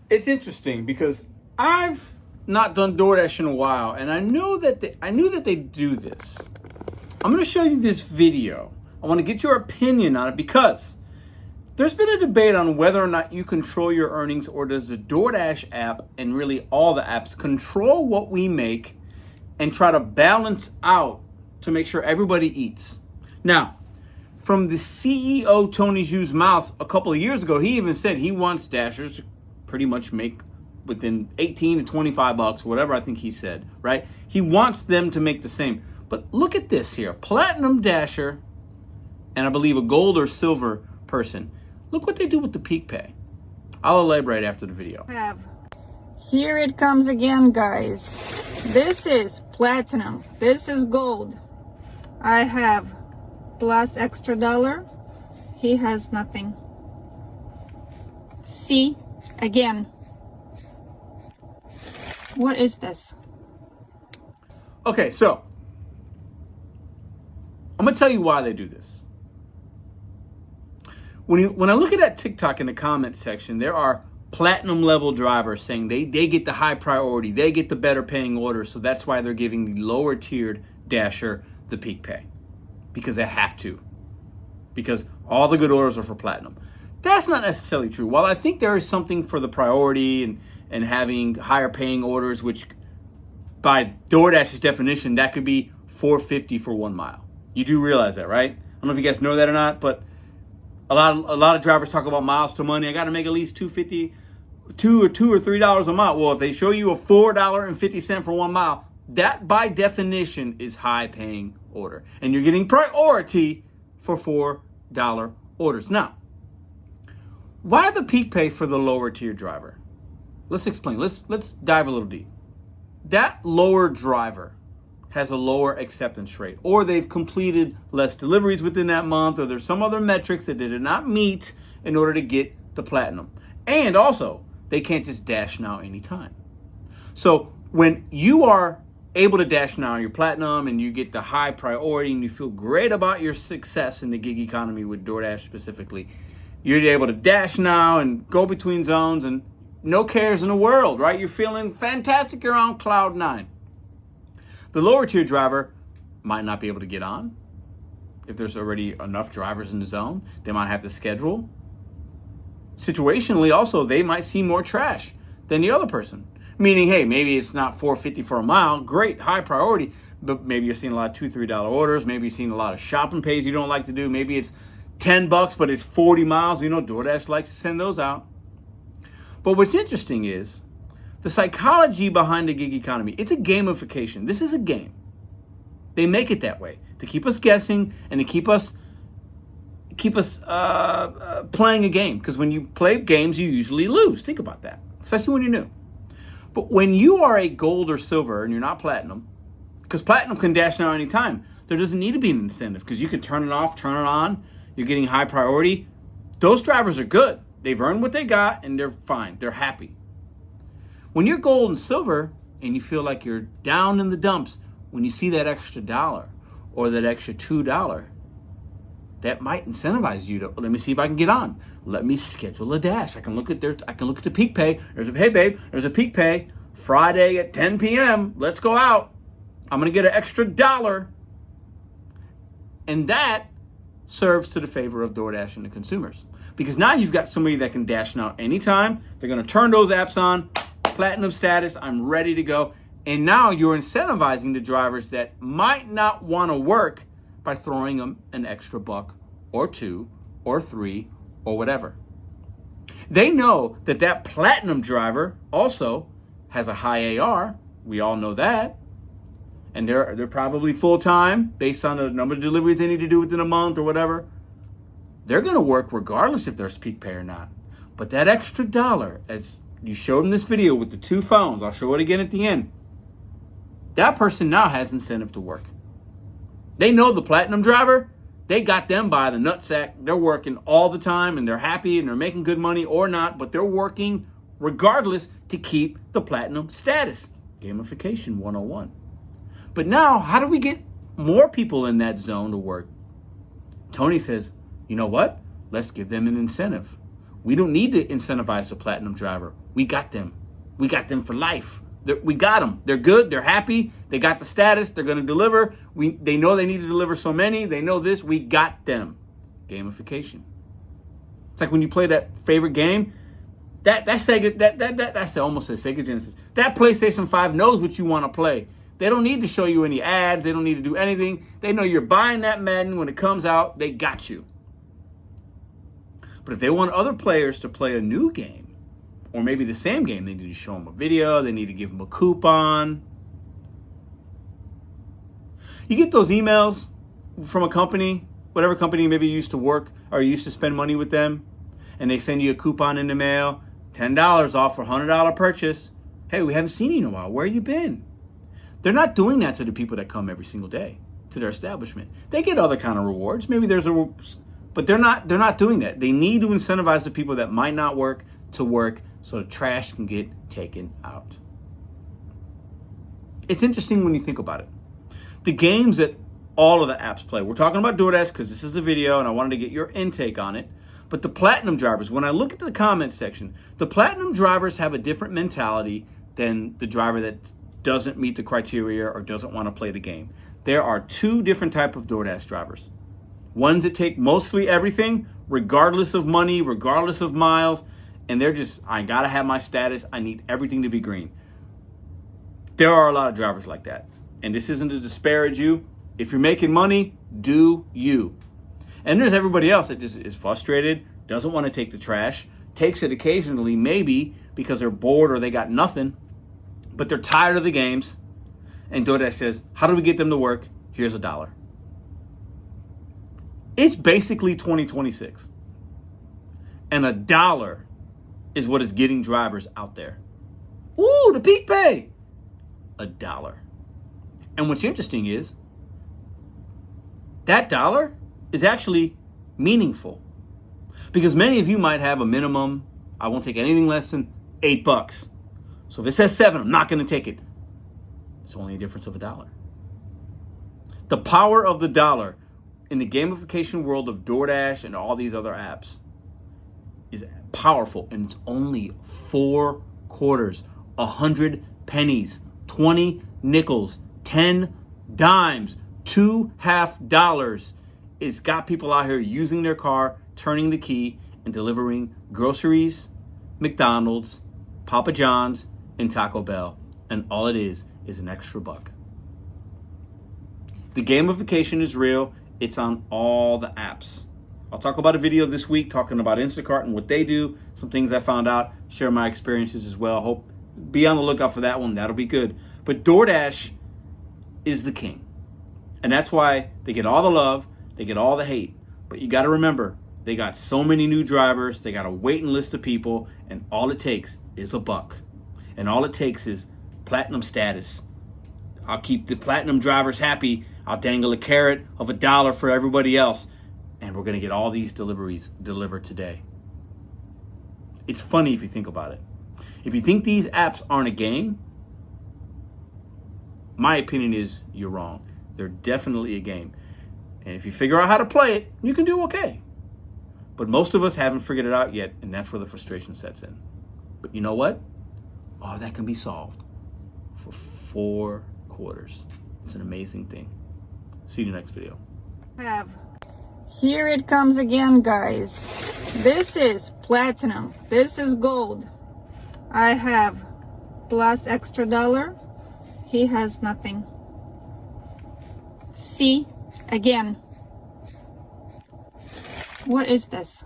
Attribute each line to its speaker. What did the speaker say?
Speaker 1: It's interesting because I've not done DoorDash in a while, and I knew that they do this. I'm going to show you this video. I want to get your opinion on it because there's been a debate on whether or not you control your earnings, or does the DoorDash app and really all the apps control what we make and try to balance out to make sure everybody eats. Now, from the CEO Tony Zhu's mouth a couple of years ago, he even said he wants Dashers to pretty much make within 18 to 25 bucks, whatever I think he said, right? He wants them to make the same. But look at this here. Platinum Dasher and I believe a gold or silver person. Look what they do with the peak pay. I'll elaborate after the video.
Speaker 2: Here it comes again, guys. This is platinum. This is gold. I have plus extra dollar. He has nothing. See, again. What is this?
Speaker 1: Okay, so I'm gonna tell you why they do this. When I look at that TikTok in the comment section, there are platinum level drivers saying they get the high priority, they get the better paying orders, so that's why they're giving the lower tiered Dasher the peak pay. Because they have to. Because all the good orders are for platinum. That's not necessarily true. While I think there is something for the priority and having higher paying orders, which by DoorDash's definition, that could be $4.50 for 1 mile. You do realize that, right? I don't know if you guys know that or not, but a lot of drivers talk about miles to money. I got to make at least $2.50, $2 or $3 a mile. Well, if they show you a $4.50 for 1 mile, that by definition is high paying order, and you're getting priority for $4 orders. Now, why the peak pay for the lower tier driver? Let's explain. Let's dive a little deep. That lower driver has a lower acceptance rate, or they've completed less deliveries within that month, or there's some other metrics that they did not meet in order to get the platinum. And also, they can't just dash now anytime. So when you are able to dash now your platinum and you get the high priority and you feel great about your success in the gig economy with DoorDash specifically, you're able to dash now and go between zones and no cares in the world, right? You're feeling fantastic. You're on cloud 9. The lower tier driver might not be able to get on. If there's already enough drivers in the zone, they might have to schedule. Situationally, also, they might see more trash than the other person. Meaning, hey, maybe it's not $4.50 for a mile. Great, high priority. But maybe you're seeing a lot of $2, $3 orders. Maybe you're seeing a lot of shopping pays you don't like to do. Maybe it's 10 bucks, but it's 40 miles. You know, DoorDash likes to send those out. But what's interesting is the psychology behind the gig economy. It's a gamification. This is a game. They make it that way to keep us guessing and to keep us playing a game. Because when you play games, you usually lose. Think about that, especially when you're new. But when you are a gold or silver and you're not platinum, because platinum can dash now anytime, there doesn't need to be an incentive because you can turn it off, turn it on. You're getting high priority. Those drivers are good. They've earned what they got and they're fine. They're happy. When you're gold and silver and you feel like you're down in the dumps, when you see that extra dollar or that extra $2, that might incentivize you to, let me see if I can get on. Let me schedule a dash. I can look at the peak pay. Hey babe, there's a peak pay Friday at 10 p.m. Let's go out. I'm going to get an extra $1. And that serves to the favor of DoorDash and the consumers. Because now you've got somebody that can dash now anytime. They're going to turn those apps on. Platinum status, I'm ready to go. And now you're incentivizing the drivers that might not want to work by throwing them an extra $1 or $2 or $3 or whatever. They know that platinum driver also has a high AR. We all know that. And they're probably full-time based on the number of deliveries they need to do within a month or whatever. They're going to work regardless if there's peak pay or not. But that extra $1, as you showed in this video with the 2 phones, I'll show it again at the end. That person now has incentive to work. They know the platinum driver, they got them by the nutsack. They're working all the time and they're happy and they're making good money or not, but they're working regardless to keep the platinum status. Gamification 101. But now, how do we get more people in that zone to work? Tony says, you know what? Let's give them an incentive. We don't need to incentivize the platinum driver. We got them. We got them for life. We got them. They're good. They're happy. They got the status. They're going to deliver. They know they need to deliver so many. They know this. We got them. Gamification. It's like when you play that favorite game. That's Sega. That's almost a Sega Genesis. That PlayStation 5 knows what you want to play. They don't need to show you any ads. They don't need to do anything. They know you're buying that Madden when it comes out. They got you. But if they want other players to play a new game, or maybe the same game, they need to show them a video. They need to give them a coupon. You get those emails from a company, whatever company maybe you used to work or you used to spend money with them, and they send you a coupon in the mail, $10 off for a $100 purchase. Hey, we haven't seen you in a while. Where you been? They're not doing that to the people that come every single day to their establishment. They get other kind of rewards. Maybe there's but they're not doing that. They need to incentivize the people that might not work to work so the trash can get taken out. It's interesting when you think about it. The games that all of the apps play. We're talking about DoorDash because this is a video and I wanted to get your intake on it. But the platinum drivers, when I look at the comments section, the platinum drivers have a different mentality than the driver that doesn't meet the criteria or doesn't want to play the game. There are two different types of DoorDash drivers. Ones that take mostly everything, regardless of money, regardless of miles, and they're just, I gotta have my status. I need everything to be green. There are a lot of drivers like that. And this isn't to disparage you. If you're making money, do you. And there's everybody else that just is frustrated, doesn't want to take the trash, takes it occasionally, maybe because they're bored or they got nothing, but they're tired of the games. And DoorDash says, how do we get them to work? Here's $1. It's basically 2026. And $1 is what is getting drivers out there. Ooh, the peak pay. $1. And what's interesting is that $1 is actually meaningful. Because many of you might have a minimum, I won't take anything less than $8. So if it says 7, I'm not going to take it. It's only a difference of $1. The power of the dollar in the gamification world of DoorDash and all these other apps is powerful, and it's only 4 quarters, 100 pennies, 20 nickels, 10 dimes, 2 $half. It's got people out here using their car, turning the key, and delivering groceries, McDonald's, Papa John's, and Taco Bell. And all it is an extra buck. The gamification is real. It's on all the apps. I'll talk about a video this week talking about Instacart and what they do, some things I found out, share my experiences as well. Hope be on the lookout for that one. That'll be good. But DoorDash is the king. And that's why they get all the love, they get all the hate. But you got to remember, they got so many new drivers, they got a waiting list of people, and all it takes is $1. And all it takes is platinum status. I'll keep the platinum drivers happy. I'll dangle a carrot of $1 for everybody else. And we're going to get all these deliveries delivered today. It's funny if you think about it. If you think these apps aren't a game, my opinion is you're wrong. They're definitely a game. And if you figure out how to play it, you can do okay. But most of us haven't figured it out yet, and that's where the frustration sets in. But you know what? All that can be solved for 4 quarters. It's an amazing thing. See you in the next video.
Speaker 2: Here it comes again, guys. This is platinum. This is gold. I have plus extra $1. He has nothing. See, again. What is this?